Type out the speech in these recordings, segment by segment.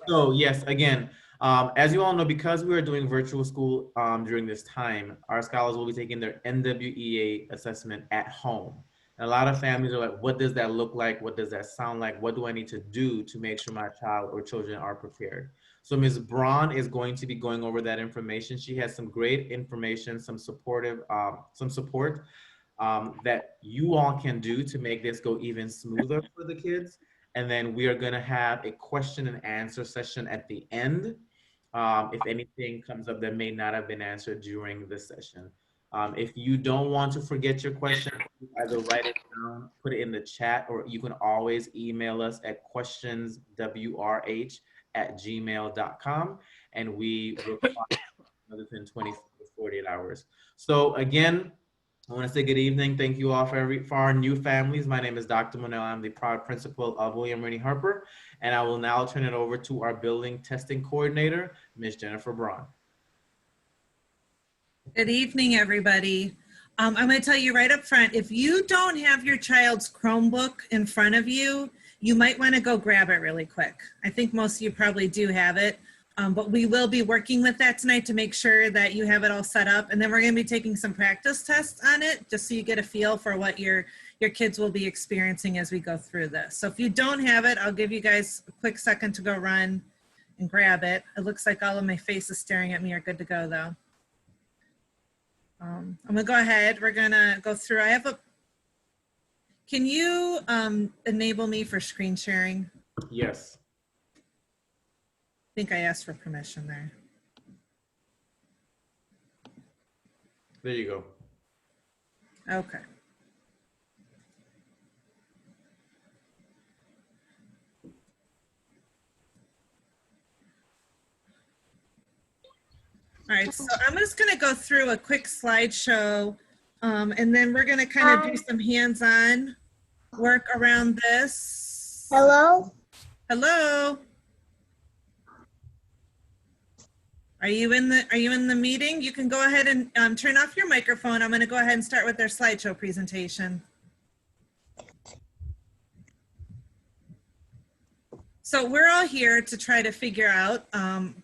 So yes, again, as you all know, because we are doing virtual school during this time, our scholars will be taking their NWEA assessment at home. And a lot of families are like, what does that look like? What does that sound like? What do I need to do to make sure my child or children are prepared? So Ms. Braun is going to be going over that information. She has some great information, some supportive, some support that you all can do to make this go even smoother for the kids. And then we are going to have a question and answer session at the end. If anything comes up that may not have been answered during the session. If you don't want to forget your question, either write it down, put it in the chat, or you can always email us at questionswrh@gmail.com, and we reply within 24 to 48 hours. So again, I want to say good evening. Thank you all for our new families. My name is Dr. Monell. I'm the proud principal of William Rennie Harper, and I will now turn it over to our building testing coordinator, Ms. Jennifer Braun. Good evening, everybody. I'm going to tell you right up front, if you don't have your child's Chromebook in front of you, you might want to go grab it really quick. I think most of you probably do have it, but we will be working with that tonight to make sure that you have it all set up. And then we're going to be taking some practice tests on it, just so you get a feel for what your kids will be experiencing as we go through this. So if you don't have it, I'll give you guys a quick second to go run and grab it. It looks like all of my faces staring at me are good to go, though. I'm gonna go ahead. We're gonna go through. Can you enable me for screen sharing? Yes. I think I asked for permission there. There you go. Okay. All right, so I'm just going to go through a quick slideshow, and then we're going to kind of do some hands-on work around this. Hello? Hello? Are you in the meeting? You can go ahead and turn off your microphone. I'm going to go ahead and start with their slideshow presentation. So we're all here to try to figure out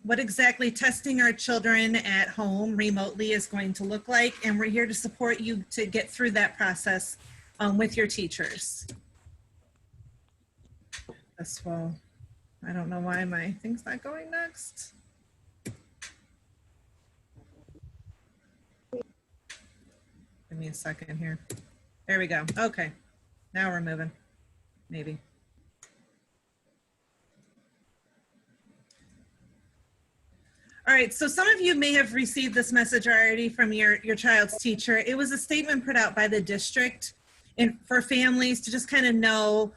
what exactly testing our children at home remotely is going to look like, and we're here to support you to get through that process with your teachers. This will, I don't know why my thing's not going next. Give me a second here. There we go. Okay, now we're moving, maybe. All right, so some of you may have received this message already from your child's teacher. It was a statement put out by the district for families to just kind of know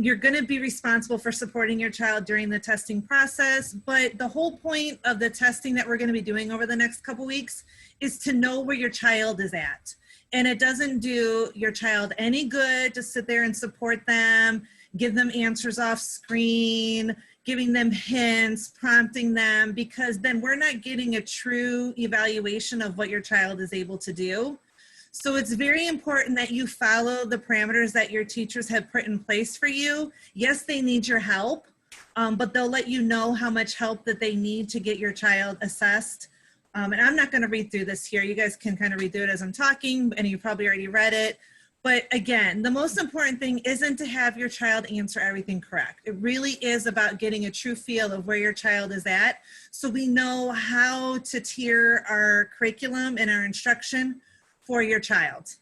you're going to be responsible for supporting your child during the testing process, but the whole point of the testing that we're going to be doing over the next couple weeks is to know where your child is at. And it doesn't do your child any good to sit there and support them, give them answers off screen, giving them hints, prompting them, because then we're not getting a true evaluation of what your child is able to do. So it's very important that you follow the parameters that your teachers have put in place for you. Yes, they need your help, but they'll let you know how much help that they need to get your child assessed. And I'm not going to read through this here. You guys can kind of read through it as I'm talking, and you probably already read it. But again, the most important thing isn't to have your child answer everything correct. It really is about getting a true feel of where your child is at, so we know how to tier our curriculum and our instruction for your child.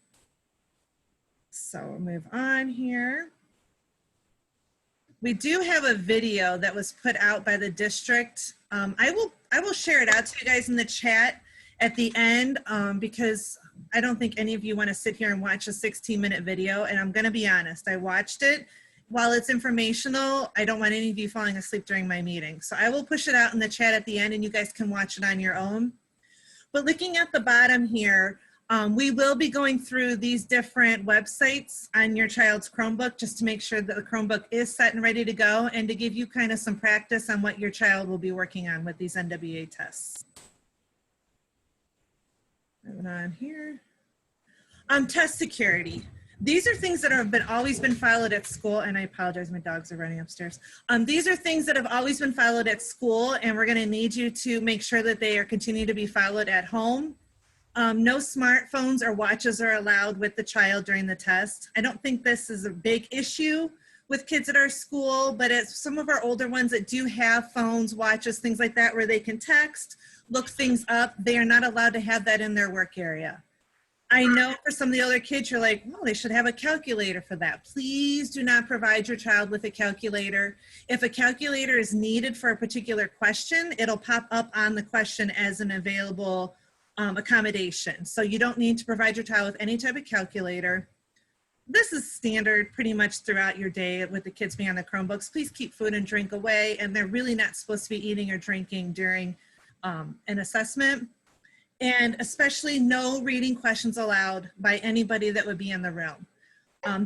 So we'll move on here. We do have a video that was put out by the district. I will share it out to you guys in the chat at the end, because I don't think any of you want to sit here and watch a 16-minute video. And I'm going to be honest, I watched it. While it's informational, I don't want any of you falling asleep during my meeting. So I will push it out in the chat at the end, and you guys can watch it on your own. But looking at the bottom here, we will be going through these different websites on your child's Chromebook just to make sure that the Chromebook is set and ready to go, and to give you kind of some practice on what your child will be working on with these NWEA tests. Moving on here. Test security. These are things that have always been followed at school, and I apologize, my dogs are running upstairs. These are things that have always been followed at school, and we're going to need you to make sure that they are continue to be followed at home. No smartphones or watches are allowed with the child during the test. I don't think this is a big issue with kids at our school, but it's some of our older ones that do have phones, watches, things like that, where they can text, look things up. They are not allowed to have that in their work area. I know for some of the other kids, you're like, well, they should have a calculator for that. Please do not provide your child with a calculator. If a calculator is needed for a particular question, it'll pop up on the question as an available accommodation. So you don't need to provide your child with any type of calculator. This is standard pretty much throughout your day with the kids being on the Chromebooks. Please keep food and drink away, and they're really not supposed to be eating or drinking during an assessment. And especially no reading questions allowed by anybody that would be in the room.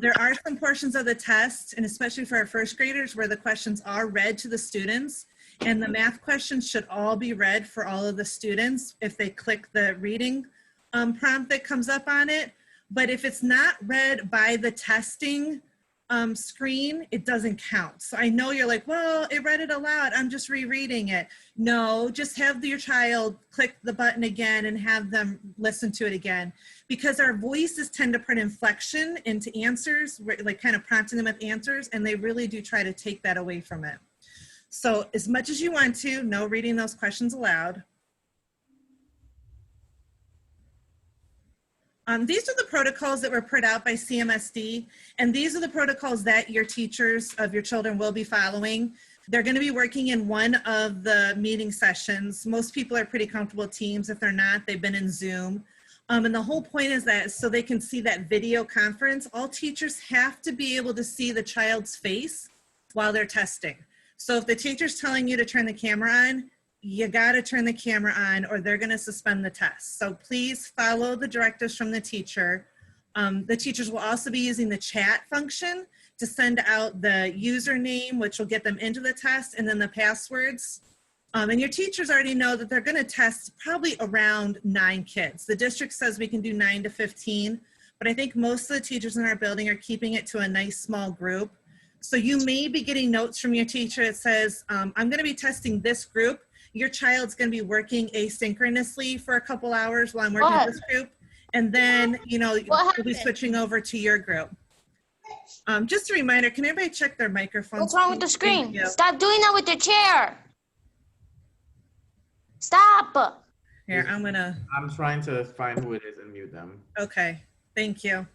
There are some portions of the test, and especially for our first graders, where the questions are read to the students, and the math questions should all be read for all of the students if they click the reading prompt that comes up on it. But if it's not read by the testing screen, it doesn't count. So I know you're like, well, it read it aloud, I'm just rereading it. No, just have your child click the button again and have them listen to it again, because our voices tend to put inflection into answers, like kind of prompting them with answers, and they really do try to take that away from it. So as much as you want to, no reading those questions aloud. These are the protocols that were put out by CMSD, and these are the protocols that your teachers of your children will be following. They're going to be working in one of the meeting sessions. Most people are pretty comfortable with Teams. If they're not, they've been in Zoom. And the whole point is that so they can see that video conference, all teachers have to be able to see the child's face while they're testing. So if the teacher's telling you to turn the camera on, you got to turn the camera on or they're going to suspend the test. So please follow the directives from the teacher. The teachers will also be using the chat function to send out the username, which will get them into the test, and then the passwords. And your teachers already know that they're going to test probably around 9 kids. The district says we can do 9 to 15, but I think most of the teachers in our building are keeping it to a nice small group. So you may be getting notes from your teacher that says, I'm going to be testing this group. Your child's going to be working asynchronously for a couple hours while I'm working with this group. And then, you know, you'll be switching over to your group. Just a reminder, can everybody check their microphones? What's wrong with the screen? Stop doing that with the chair. Stop. Here, I'm trying to find who it is and mute them. Okay, thank you.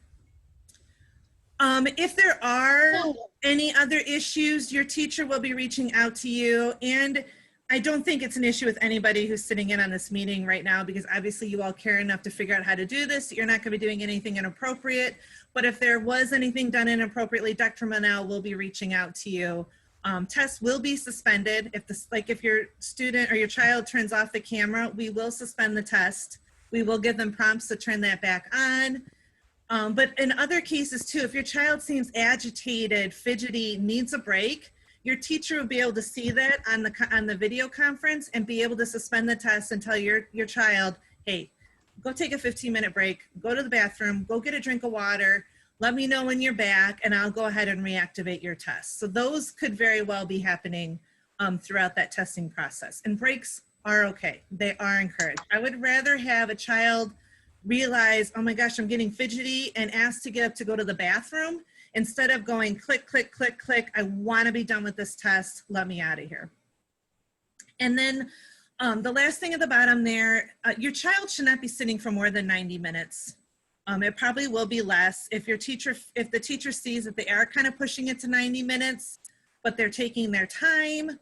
If there are any other issues, your teacher will be reaching out to you. And I don't think it's an issue with anybody who's sitting in on this meeting right now, because obviously you all care enough to figure out how to do this. You're not going to be doing anything inappropriate. But if there was anything done inappropriately, Dr. Monell will be reaching out to you. Tests will be suspended. If your student or your child turns off the camera, we will suspend the test. We will give them prompts to turn that back on. But in other cases too, if your child seems agitated, fidgety, needs a break, your teacher will be able to see that on the video conference and be able to suspend the test and tell your child, hey, go take a 15-minute break, go to the bathroom, go get a drink of water, let me know when you're back, and I'll go ahead and reactivate your test. So those could very well be happening throughout that testing process. And breaks are okay. They are encouraged. I would rather have a child realize, oh my gosh, I'm getting fidgety, and ask to get up to go to the bathroom, instead of going click, click, click, click, I want to be done with this test, let me out of here. And then the last thing at the bottom there, your child should not be sitting for more than 90 minutes. It probably will be less. If the teacher sees that they are kind of pushing it to 90 minutes, but they're taking their time,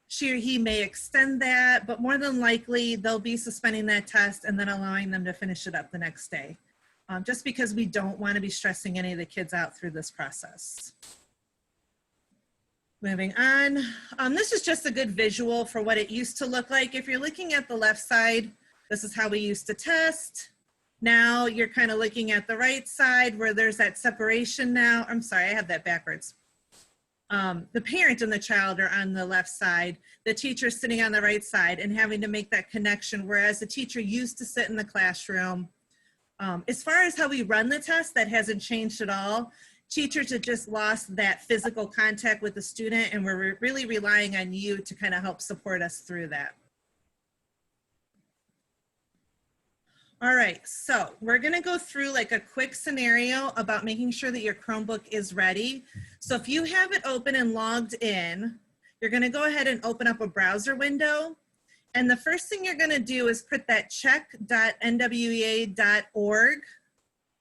she or he may extend that, but more than likely they'll be suspending that test and then allowing them to finish it up the next day. Just because we don't want to be stressing any of the kids out through this process. Moving on. This is just a good visual for what it used to look like. If you're looking at the left side, this is how we used to test. Now you're kind of looking at the right side where there's that separation now. I'm sorry, I have that backwards. The parent and the child are on the left side, the teacher's sitting on the right side and having to make that connection, whereas the teacher used to sit in the classroom As far as how we run the test, that hasn't changed at all. Teachers have just lost that physical contact with the student, and we're really relying on you to kind of help support us through that. All right, so we're gonna go through like a quick scenario about making sure that your Chromebook is ready. So if you have it open and logged in, you're gonna go ahead and open up a browser window. And the first thing you're gonna do is put that check.nwea.org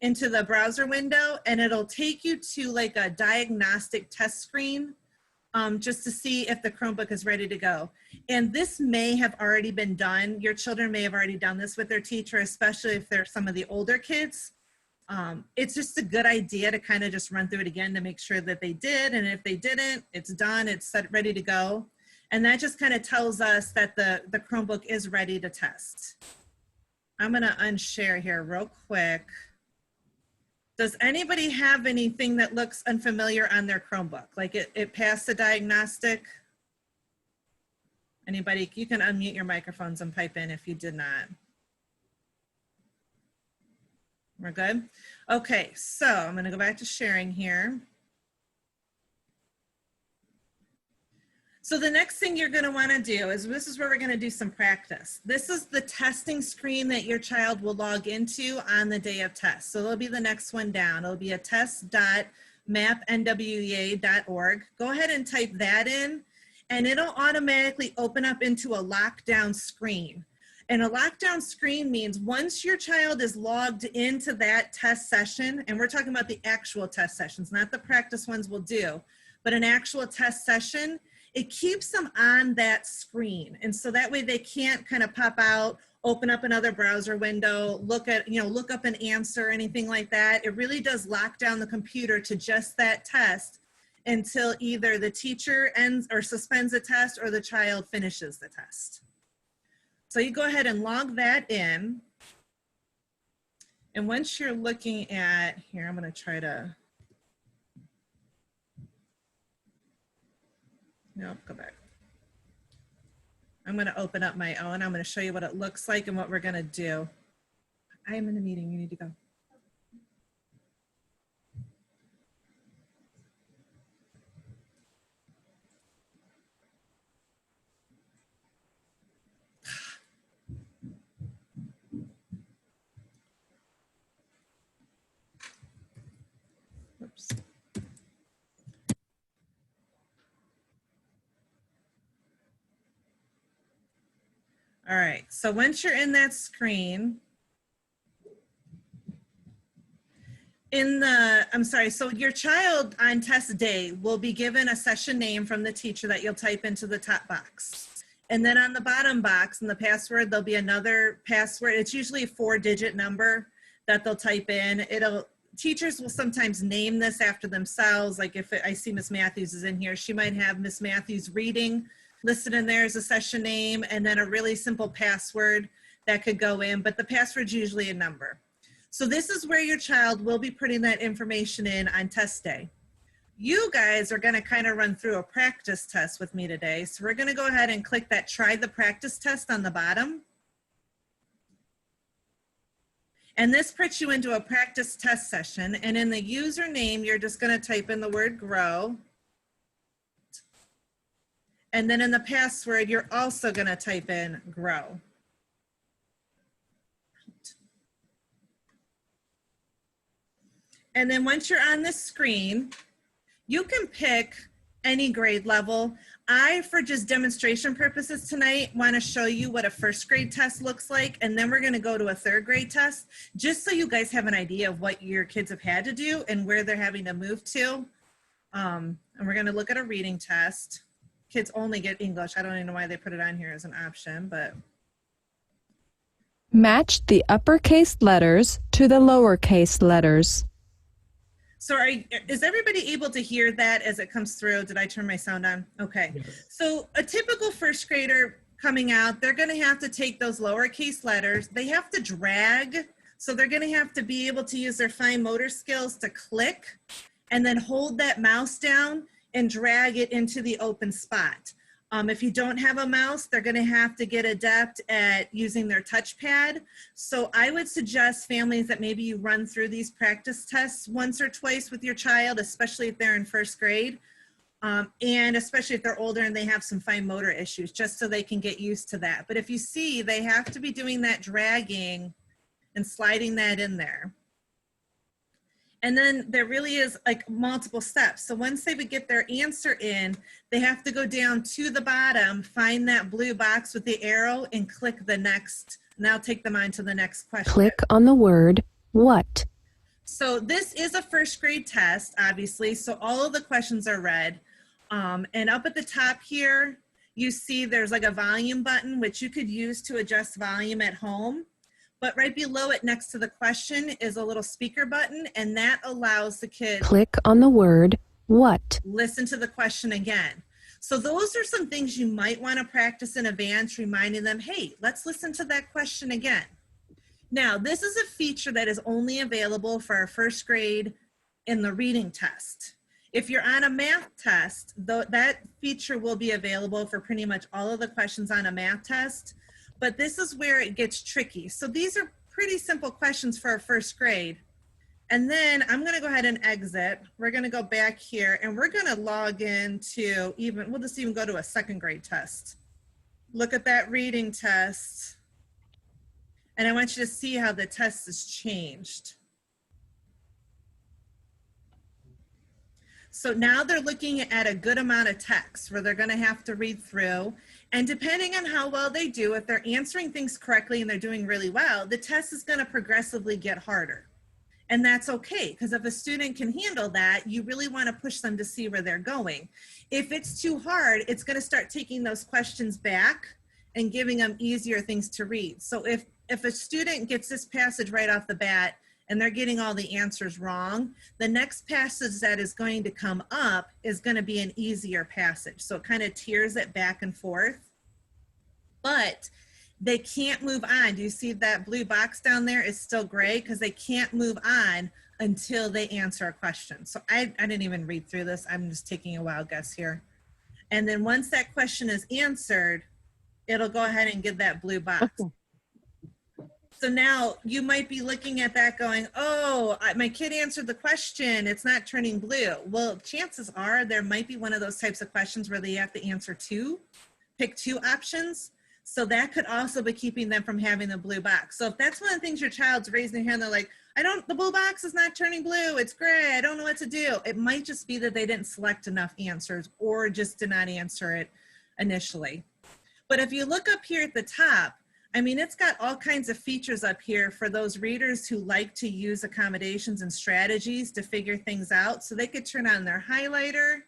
into the browser window, and it'll take you to like a diagnostic test screen just to see if the Chromebook is ready to go. And this may have already been done. Your children may have already done this with their teacher, especially if they're some of the older kids. It's just a good idea to kind of just run through it again to make sure that they did. And if they didn't, it's done, it's set, ready to go. And that just kind of tells us that the Chromebook is ready to test. I'm gonna unshare here real quick. Does anybody have anything that looks unfamiliar on their Chromebook? Like it passed the diagnostic? Anybody, you can unmute your microphones and pipe in if you did not. We're good? Okay, so I'm gonna go back to sharing here. So the next thing you're gonna wanna do is, this is where we're gonna do some practice. This is the testing screen that your child will log into on the day of test. So it'll be the next one down. It'll be a test.mapnwea.org. Go ahead and type that in, and it'll automatically open up into a lockdown screen. And a lockdown screen means once your child is logged into that test session, and we're talking about the actual test sessions, not the practice ones we'll do, but an actual test session, it keeps them on that screen. And so that way they can't kind of pop out, open up another browser window, look at, look up an answer, anything like that. It really does lock down the computer to just that test until either the teacher ends or suspends the test or the child finishes the test. So you go ahead and log that in. And once you're looking at, here, I'm gonna try to, nope, go back. I'm gonna open up my own. I'm gonna show you what it looks like and what we're gonna do. I am in a meeting, you need to go. Oops. All right, so once you're in that screen, so your child on test day will be given a session name from the teacher that you'll type into the top box. And then on the bottom box in the password, there'll be another password. It's usually a 4-digit number that they'll type in. Teachers will sometimes name this after themselves. Like if I see Miss Matthews is in here, she might have Miss Matthews reading listed in there as a session name, and then a really simple password that could go in, but the password's usually a number. So this is where your child will be putting that information in on test day. You guys are gonna kind of run through a practice test with me today. So we're gonna go ahead and click that try the practice test on the bottom. And this puts you into a practice test session. And in the username, you're just gonna type in the word grow. And then in the password, you're also gonna type in grow. And then once you're on this screen, you can pick any grade level. For just demonstration purposes tonight, wanna show you what a first grade test looks like, and then we're gonna go to a third grade test, just so you guys have an idea of what your kids have had to do and where they're having to move to. And we're gonna look at a reading test. Kids only get English. I don't even know why they put it on here as an option, but. Match the uppercase letters to the lowercase letters. So is everybody able to hear that as it comes through? Did I turn my sound on? Okay. Yes. So a typical first grader coming out, they're gonna have to take those lowercase letters. They have to drag. So they're gonna have to be able to use their fine motor skills to click and then hold that mouse down and drag it into the open spot. If you don't have a mouse, they're going to have to get adept at using their touchpad. So I would suggest families that maybe you run through these practice tests once or twice with your child, especially if they're in first grade, and especially if they're older and they have some fine motor issues, just so they can get used to that. But if you see, they have to be doing that dragging and sliding that in there. And then there really is like multiple steps. So once they would get their answer in, they have to go down to the bottom, find that blue box with the arrow and click the next. Now take them on to the next question. Click on the word what. So this is a first grade test, obviously. So all of the questions are read. And up at the top here, you see there's like a volume button, which you could use to adjust volume at home. But right below it, next to the question, is a little speaker button, and that allows the kid Click on the word what. listen to the question again. So those are some things you might want to practice in advance, reminding them, hey, let's listen to that question again. Now, this is a feature that is only available for our first grade in the reading test. If you're on a math test, that feature will be available for pretty much all of the questions on a math test. But this is where it gets tricky. So these are pretty simple questions for our first grade. And then I'm going to go ahead and exit. We're going to go back here and we're going to log into we'll just even go to a second grade test. Look at that reading test. And I want you to see how the test has changed. So now they're looking at a good amount of text where they're going to have to read through. And depending on how well they do, if they're answering things correctly and they're doing really well, the test is going to progressively get harder. And that's okay, because if a student can handle that, you really want to push them to see where they're going. If it's too hard, it's going to start taking those questions back and giving them easier things to read. So if a student gets this passage right off the bat, and they're getting all the answers wrong, the next passage that is going to come up is going to be an easier passage. So it kind of tears it back and forth, but they can't move on. Do you see that blue box down there is still gray? Because they can't move on until they answer a question. So I didn't even read through this. I'm just taking a wild guess here. And then once that question is answered, it'll go ahead and give that blue box. So now you might be looking at that going, oh, my kid answered the question, it's not turning blue. Well, chances are there might be one of those types of questions where they have to answer pick two options. So that could also be keeping them from having the blue box. So if that's one of the things your child's raising their hand, they're like, the blue box is not turning blue, it's gray, I don't know what to do. It might just be that they didn't select enough answers or just did not answer it initially. But if you look up here at the top, I mean, it's got all kinds of features up here for those readers who like to use accommodations and strategies to figure things out. So they could turn on their highlighter.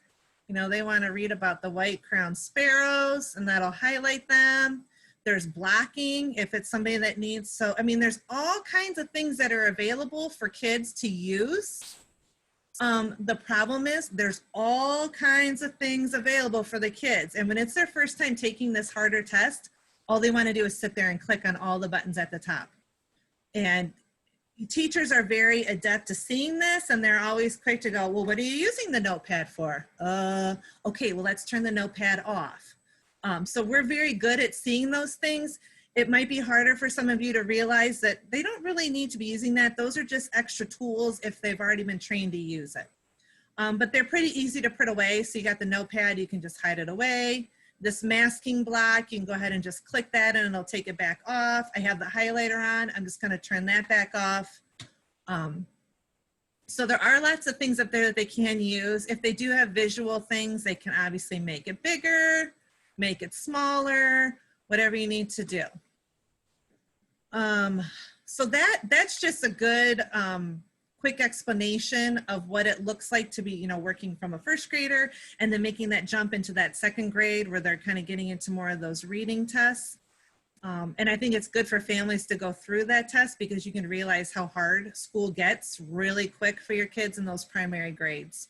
You know, they want to read about the white-crowned sparrows, and that'll highlight them. There's blocking if it's somebody that needs. So, I mean, there's all kinds of things that are available for kids to use. The problem is there's all kinds of things available for the kids. And when it's their first time taking this harder test, all they want to do is sit there and click on all the buttons at the top. And teachers are very adept to seeing this, and they're always quick to go, well, what are you using the notepad for? Okay, well, let's turn the notepad off. So we're very good at seeing those things. It might be harder for some of you to realize that they don't really need to be using that. Those are just extra tools if they've already been trained to use it. But they're pretty easy to put away. So you got the notepad, you can just hide it away. This masking block, you can go ahead and just click that and it'll take it back off. I have the highlighter on. I'm just going to turn that back off. So there are lots of things up there that they can use. If they do have visual things, they can obviously make it bigger, make it smaller, whatever you need to do. So that's just a good quick explanation of what it looks like to be, you know, working from a first grader and then making that jump into that second grade where they're kind of getting into more of those reading tests. And I think it's good for families to go through that test because you can realize how hard school gets really quick for your kids in those primary grades.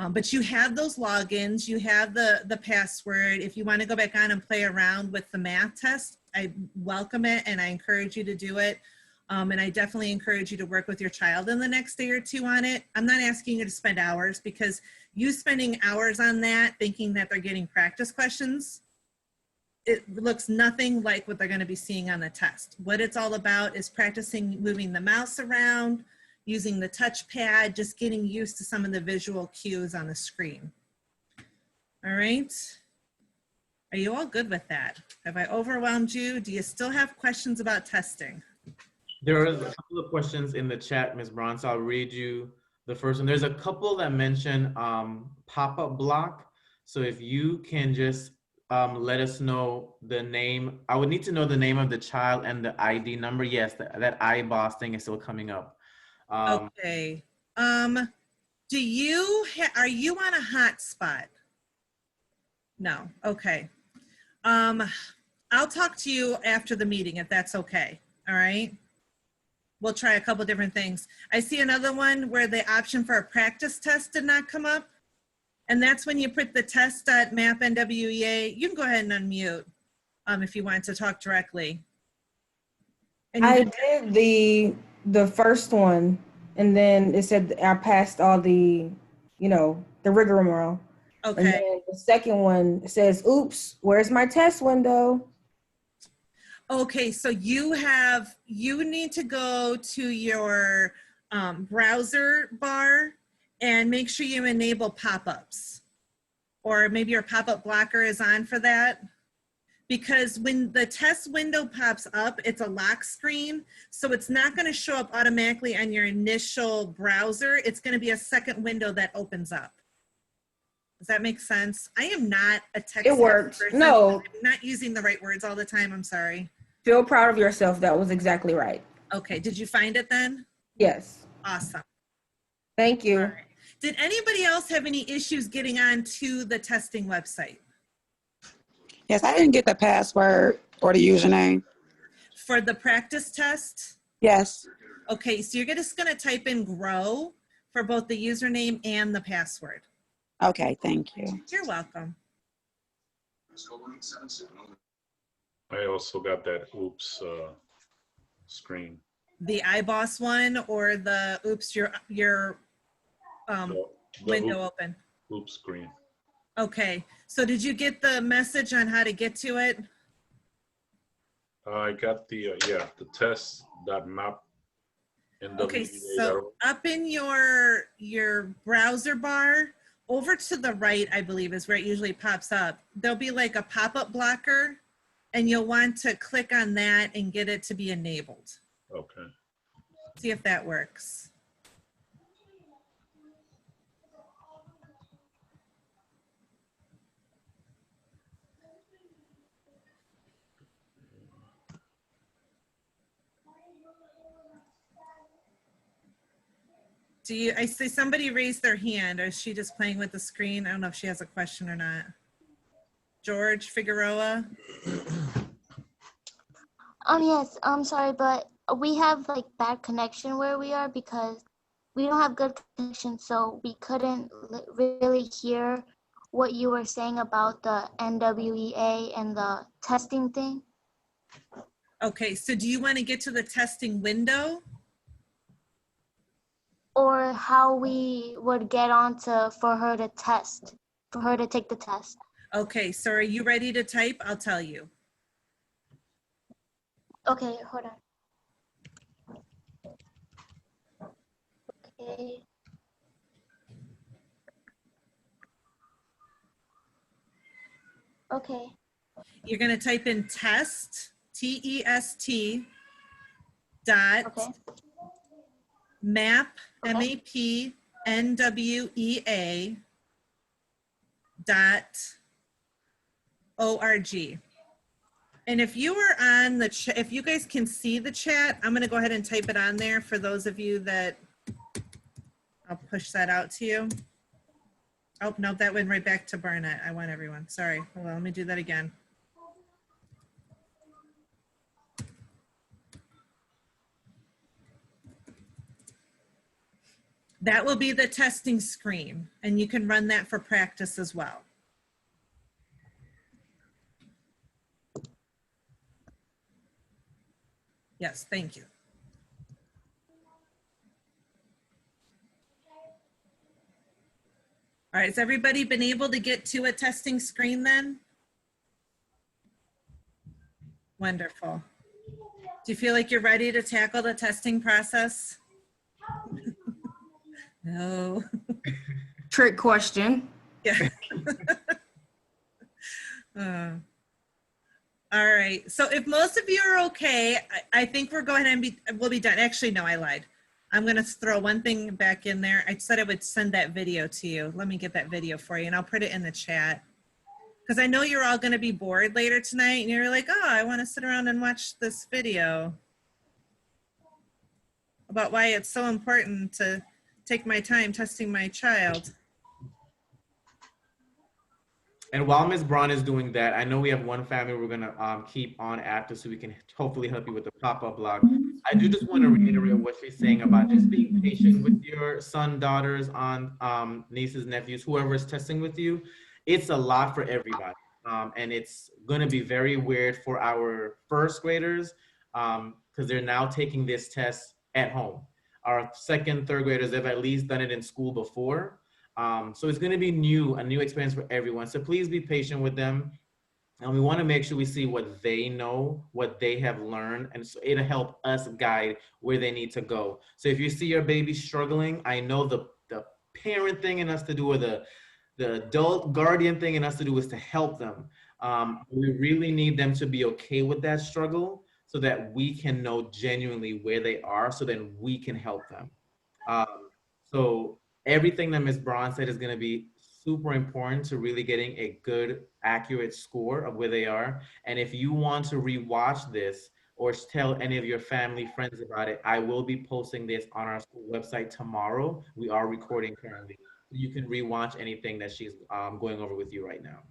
But you have those logins, you have the password. If you want to go back on and play around with the math test, I welcome it and I encourage you to do it. And I definitely encourage you to work with your child in the next day or two on it. I'm not asking you to spend hours, because you spending hours on that, thinking that they're getting practice questions, it looks nothing like what they're going to be seeing on the test. What it's all about is practicing moving the mouse around, using the touchpad, just getting used to some of the visual cues on the screen. All right. Are you all good with that? Have I overwhelmed you? Do you still have questions about testing? There are a couple of questions in the chat, Ms. Braun, so I'll read you the first one. There's a couple that mention pop-up block. So if you can just let us know the name. I would need to know the name of the child and the ID number. Yes, that iBoss thing is still coming up. Okay. Do you, are you on a hotspot? No, okay. I'll talk to you after the meeting if that's okay, all right? We'll try a couple different things. I see another one where the option for a practice test did not come up. And that's when you put the test.mapnwea. You can go ahead and unmute if you want to talk directly. And I did the first one, and then it said I passed all the, the rigmarole. Okay. And then the second one says, "Oops, where's my test window?" Okay, so you need to go to your browser bar and make sure you enable pop-ups, or maybe your pop-up blocker is on for that. Because when the test window pops up, it's a lock screen, so it's not going to show up automatically on your initial browser. It's going to be a second window that opens up. Does that make sense? I am not a tech It worked. person. No. I'm not using the right words all the time. I'm sorry. Feel proud of yourself. That was exactly right. Okay, did you find it then? Yes. Awesome. Thank you. All right. Did anybody else have any issues getting on to the testing website? Yes, I didn't get the password or the username. For the practice test? Yes. Okay, so you're just going to type in grow for both the username and the password. Okay, thank you. You're welcome. I also got that oops screen. The iBoss one or the oops, your The window open? oops screen. Okay, so did you get the message on how to get to it? I got the test.map. Okay, so up in your browser bar, over to the right, I believe is where it usually pops up. There'll be like a pop-up blocker, and you'll want to click on that and get it to be enabled. Okay. See if that works. I see somebody raised their hand. Is she just playing with the screen? I don't know if she has a question or not. George Figueroa? Yes, I'm sorry, but we have like bad connection where we are because we don't have good connection, so we couldn't really hear what you were saying about the NWEA and the testing thing. Okay, so do you want to get to the testing window? Or how we would get on for her to take the test. Okay, so are you ready to type? I'll tell you. Okay, hold on. Okay. Okay. You're going to type in test, T-E-S-T, dot, Okay. map, Okay. M-A-P-N-W-E-A, dot, O-R-G. And if you were on the chat, if you guys can see the chat, I'm going to go ahead and type it on there for those of you that, I'll push that out to you. Oh, no, that went right back to Barnett. I want everyone. Sorry. Hold on, let me do that again. That will be the testing screen, and you can run that for practice as well. Yes, thank you. All right, has everybody been able to get to a testing screen then? Wonderful. Do you feel like you're ready to tackle the testing process? No. Trick question. Yeah. All right. So if most of you are okay, I think we're going and we'll be done. Actually, no, I lied. I'm going to throw one thing back in there. I said I would send that video to you. Let me get that video for you and I'll put it in the chat. Because I know you're all going to be bored later tonight and you're like, oh, I want to sit around and watch this video about why it's so important to take my time testing my child. And while Ms. Braun is doing that, I know we have one family we're gonna keep on after so we can hopefully help you with the pop-up blog. I do just want to reiterate what she's saying about just being patient with your son, daughters, on nieces, nephews, whoever is testing with you. It's a lot for everybody. And it's gonna be very weird for our first graders because they're now taking this test at home. Our second, third graders, they've at least done it in school before. So it's going to be a new experience for everyone. So please be patient with them. And we want to make sure we see what they know, what they have learned, and so it'll help us guide where they need to go. So if you see your baby struggling, I know the parent thing in us to do, or the adult guardian thing in us to do, is to help them. We really need them to be okay with that struggle so that we can know genuinely where they are, so then we can help them. So everything that Ms. Braun said is going to be super important to really getting a good, accurate score of where they are. And if you want to rewatch this or tell any of your family, friends about it, I will be posting this on our school website tomorrow. We are recording currently. You can rewatch anything that she's going over with you right now.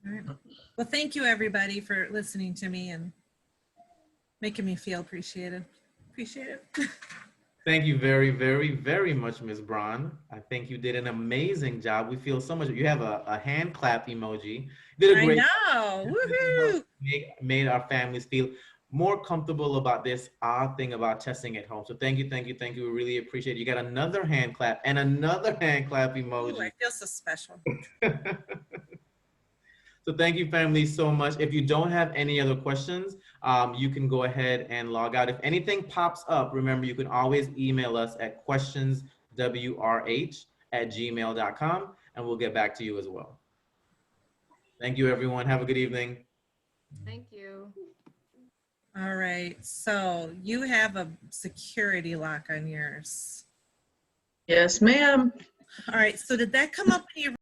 All right. Well, thank you everybody for listening to me and making me feel appreciated. Appreciate it. Thank you very, very, very much, Ms. Braun. I think you did an amazing job. We feel so much. You have a hand clap emoji. You did a great I know. Woohoo! Made our families feel more comfortable about this odd thing about testing at home. So thank you, thank you, thank you. We really appreciate it. You got another hand clap and another hand clap emoji. Ooh, I feel so special. So thank you, family, so much. If you don't have any other questions, you can go ahead and log out. If anything pops up, remember, you can always email us at questionswrh@gmail.com, and we'll get back to you as well. Thank you, everyone. Have a good evening. Thank you. All right. So you have a security lock on yours. Yes, ma'am. All right. So did that come up when you